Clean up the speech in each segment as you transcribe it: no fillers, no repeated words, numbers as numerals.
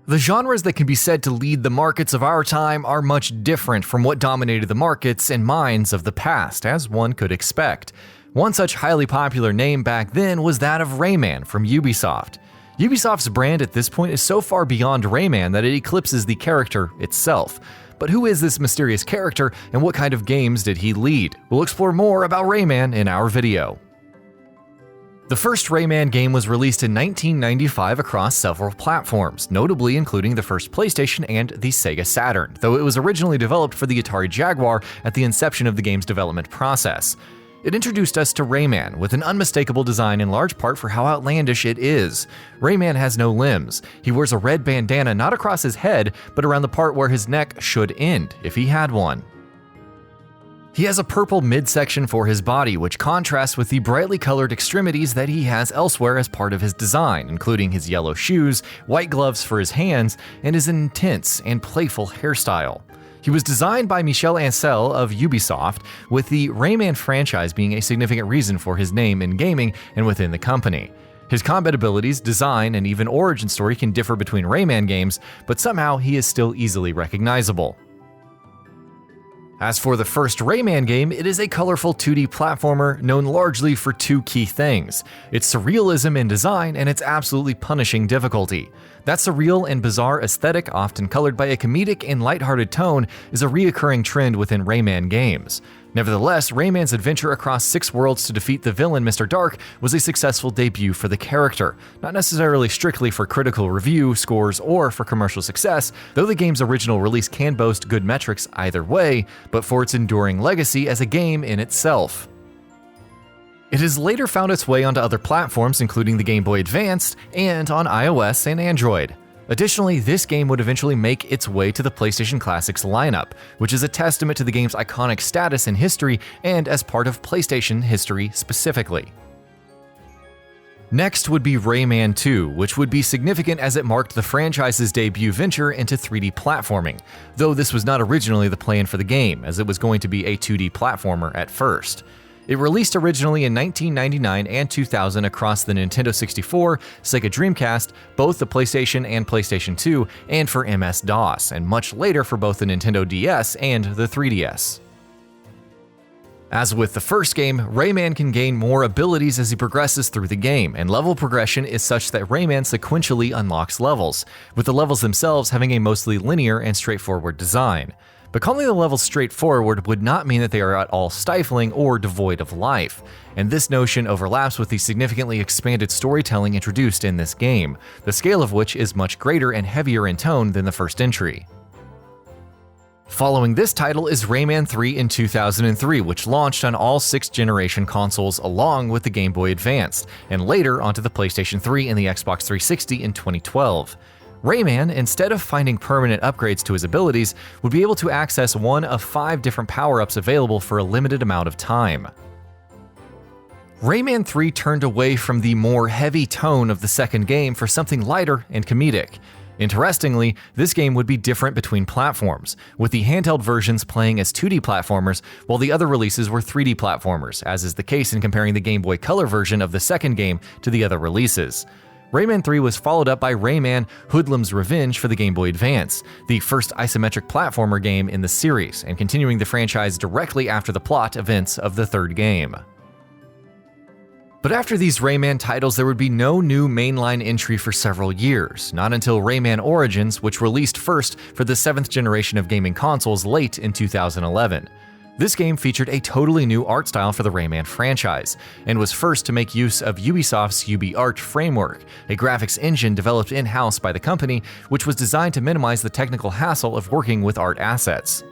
The genres that can be said to lead the markets of our time are much different from what dominated the markets and minds of the past, as one could expect. One such highly popular name back then was that of Rayman from Ubisoft. Ubisoft's brand at this point is so far beyond Rayman that it eclipses the character itself. But who is this mysterious character, and what kind of games did he lead? We'll explore more about Rayman in our video. The first Rayman game was released in 1995 across several platforms, notably including the first PlayStation and the Sega Saturn, though it was originally developed for the Atari Jaguar at the inception of the game's development process. It introduced us to Rayman, with an unmistakable design in large part for how outlandish it is. Rayman has no limbs. He wears a red bandana not across his head, but around the part where his neck should end, if he had one. He has a purple midsection for his body, which contrasts with the brightly colored extremities that he has elsewhere as part of his design, including his yellow shoes, white gloves for his hands, and his intense and playful hairstyle. He was designed by Michel Ansell of Ubisoft, with the Rayman franchise being a significant reason for his name in gaming and within the company. His combat abilities, design, and even origin story can differ between Rayman games, but somehow he is still easily recognizable. As for the first Rayman game, it is a colorful 2D platformer known largely for two key things: its surrealism in design and its absolutely punishing difficulty. That surreal and bizarre aesthetic, often colored by a comedic and lighthearted tone, is a reoccurring trend within Rayman games. Nevertheless, Rayman's adventure across 6 worlds to defeat the villain Mr. Dark was a successful debut for the character, not necessarily strictly for critical review, scores, or for commercial success, though the game's original release can boast good metrics either way, but for its enduring legacy as a game in itself. It has later found its way onto other platforms, including the Game Boy Advance and on iOS and Android. Additionally, this game would eventually make its way to the PlayStation Classics lineup, which is a testament to the game's iconic status in history and as part of PlayStation history specifically. Next would be Rayman II, which would be significant as it marked the franchise's debut venture into 3D platforming, though this was not originally the plan for the game, as it was going to be a 2D platformer at first. It released originally in 1999 and 2000 across the Nintendo 64, Sega Dreamcast, both the PlayStation and PlayStation 2, and for MS-DOS, and much later for both the Nintendo DS and the 3DS. As with the first game, Rayman can gain more abilities as he progresses through the game, and level progression is such that Rayman sequentially unlocks levels, with the levels themselves having a mostly linear and straightforward design. But calling the levels straightforward would not mean that they are at all stifling or devoid of life, and this notion overlaps with the significantly expanded storytelling introduced in this game, the scale of which is much greater and heavier in tone than the first entry. Following this title is Rayman III in 2003, which launched on all 6th generation consoles along with the Game Boy Advance, and later onto the PlayStation 3 and the Xbox 360 in 2012. Rayman, instead of finding permanent upgrades to his abilities, would be able to access one of 5 different power-ups available for a limited amount of time. Rayman 3 turned away from the more heavy tone of the second game for something lighter and comedic. Interestingly, this game would be different between platforms, with the handheld versions playing as 2D platformers while the other releases were 3D platformers, as is the case in comparing the Game Boy Color version of the second game to the other releases. Rayman 3 was followed up by Rayman Hoodlum's Revenge for the Game Boy Advance, the first isometric platformer game in the series, and continuing the franchise directly after the plot events of the third game. But after these Rayman titles, there would be no new mainline entry for several years, not until Rayman Origins, which released first for the 7th generation of gaming consoles late in 2011. This game featured a totally new art style for the Rayman franchise, and was first to make use of Ubisoft's UbiArt framework, a graphics engine developed in-house by the company, which was designed to minimize the technical hassle of working with art assets.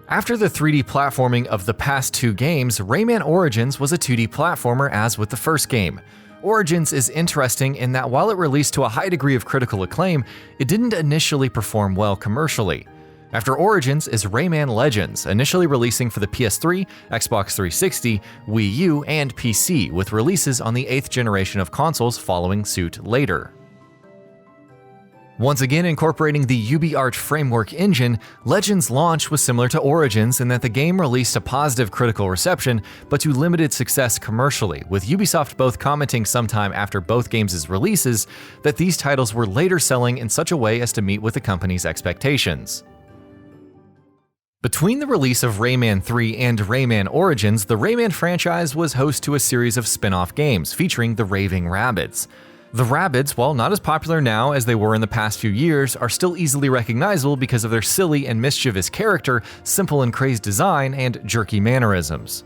After the 3D platforming of the past 2 games, Rayman Origins was a 2D platformer as with the first game. Origins is interesting in that while it released to a high degree of critical acclaim, it didn't initially perform well commercially. After Origins is Rayman Legends, initially releasing for the PS3, Xbox 360, Wii U, and PC, with releases on the 8th generation of consoles following suit later. Once again incorporating the UbiArt framework engine, Legends' launch was similar to Origins in that the game released a positive critical reception, but to limited success commercially, with Ubisoft both commenting sometime after both games' releases that these titles were later selling in such a way as to meet with the company's expectations. Between the release of Rayman III and Rayman Origins, the Rayman franchise was host to a series of spin-off games featuring the Raving Rabbids. The Rabbids, while not as popular now as they were in the past few years, are still easily recognizable because of their silly and mischievous character, simple and crazed design, and jerky mannerisms.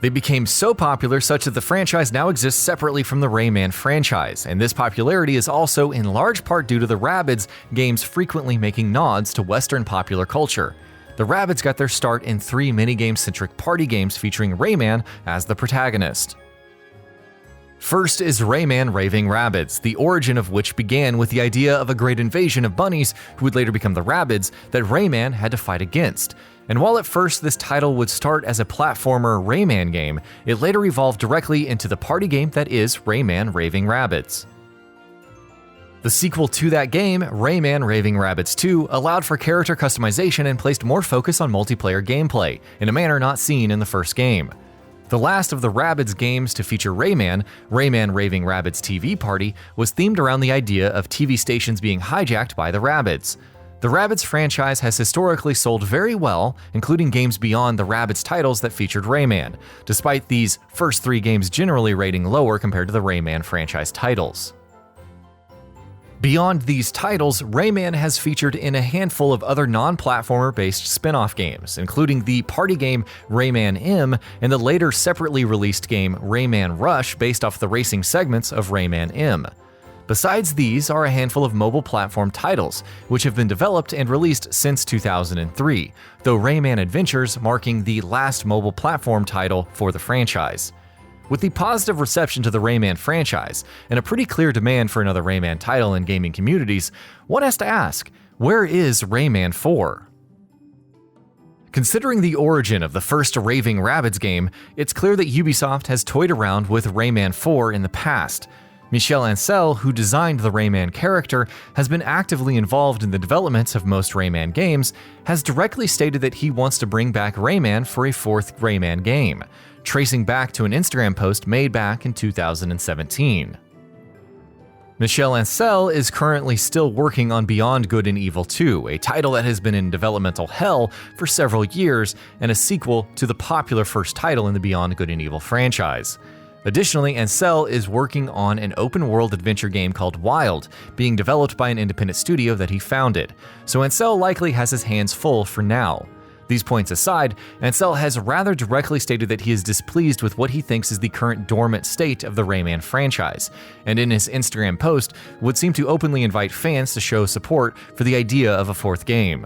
They became so popular such that the franchise now exists separately from the Rayman franchise, and this popularity is also in large part due to the Rabbids games frequently making nods to Western popular culture. The Rabbids got their start in 3 minigame-centric party games featuring Rayman as the protagonist. First is Rayman Raving Rabbids, the origin of which began with the idea of a great invasion of bunnies who would later become the Rabbids that Rayman had to fight against. And while at first this title would start as a platformer Rayman game, it later evolved directly into the party game that is Rayman Raving Rabbids. The sequel to that game, Rayman Raving Rabbids 2, allowed for character customization and placed more focus on multiplayer gameplay, in a manner not seen in the first game. The last of the Rabbids games to feature Rayman, Rayman Raving Rabbids TV Party, was themed around the idea of TV stations being hijacked by the Rabbids. The Rabbids franchise has historically sold very well, including games beyond the Rabbids titles that featured Rayman, despite these first 3 games generally rating lower compared to the Rayman franchise titles. Beyond these titles, Rayman has featured in a handful of other non-platformer-based spin-off games, including the party game Rayman M and the later separately released game Rayman Rush based off the racing segments of Rayman M. Besides these are a handful of mobile platform titles, which have been developed and released since 2003, though Rayman Adventures marking the last mobile platform title for the franchise. With the positive reception to the Rayman franchise, and a pretty clear demand for another Rayman title in gaming communities, one has to ask, where is Rayman 4? Considering the origin of the first Raving Rabbids game, it's clear that Ubisoft has toyed around with Rayman 4 in the past. Michel Ansell, who designed the Rayman character, has been actively involved in the development of most Rayman games, has directly stated that he wants to bring back Rayman for a 4th Rayman game, tracing back to an Instagram post made back in 2017. Michel Ansell is currently still working on Beyond Good and Evil 2, a title that has been in developmental hell for several years and a sequel to the popular first title in the Beyond Good and Evil franchise. Additionally, Ansell is working on an open-world adventure game called Wild, being developed by an independent studio that he founded, so Ansell likely has his hands full for now. These points aside, Ansell has rather directly stated that he is displeased with what he thinks is the current dormant state of the Rayman franchise, and in his Instagram post would seem to openly invite fans to show support for the idea of a 4th game.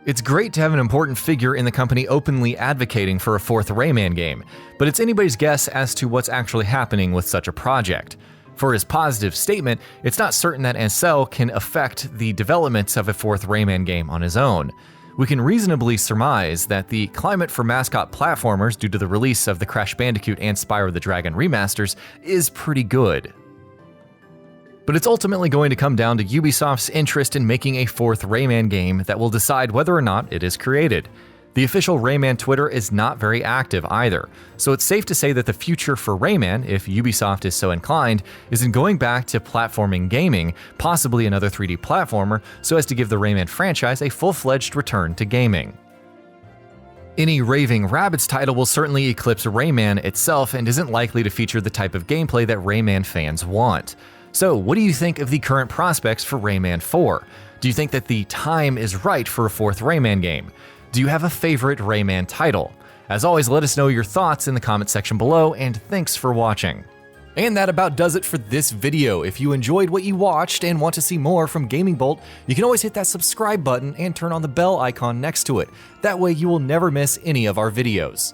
It's great to have an important figure in the company openly advocating for a 4th Rayman game, but it's anybody's guess as to what's actually happening with such a project. For his positive statement, it's not certain that Ansell can affect the development of a 4th Rayman game on his own. We can reasonably surmise that the climate for mascot platformers due to the release of the Crash Bandicoot and Spyro the Dragon remasters is pretty good. But it's ultimately going to come down to Ubisoft's interest in making a 4th Rayman game that will decide whether or not it is created. The official Rayman Twitter is not very active either, so it's safe to say that the future for Rayman, if Ubisoft is so inclined, is in going back to platforming gaming, possibly another 3D platformer, so as to give the Rayman franchise a full-fledged return to gaming. Any Raving Rabbids title will certainly eclipse Rayman itself and isn't likely to feature the type of gameplay that Rayman fans want. So, what do you think of the current prospects for Rayman 4? Do you think that the time is right for a 4th Rayman game? Do you have a favorite Rayman title? As always, let us know your thoughts in the comment section below, and thanks for watching. And that about does it for this video. If you enjoyed what you watched and want to see more from GamingBolt, you can always hit that subscribe button and turn on the bell icon next to it. That way you will never miss any of our videos.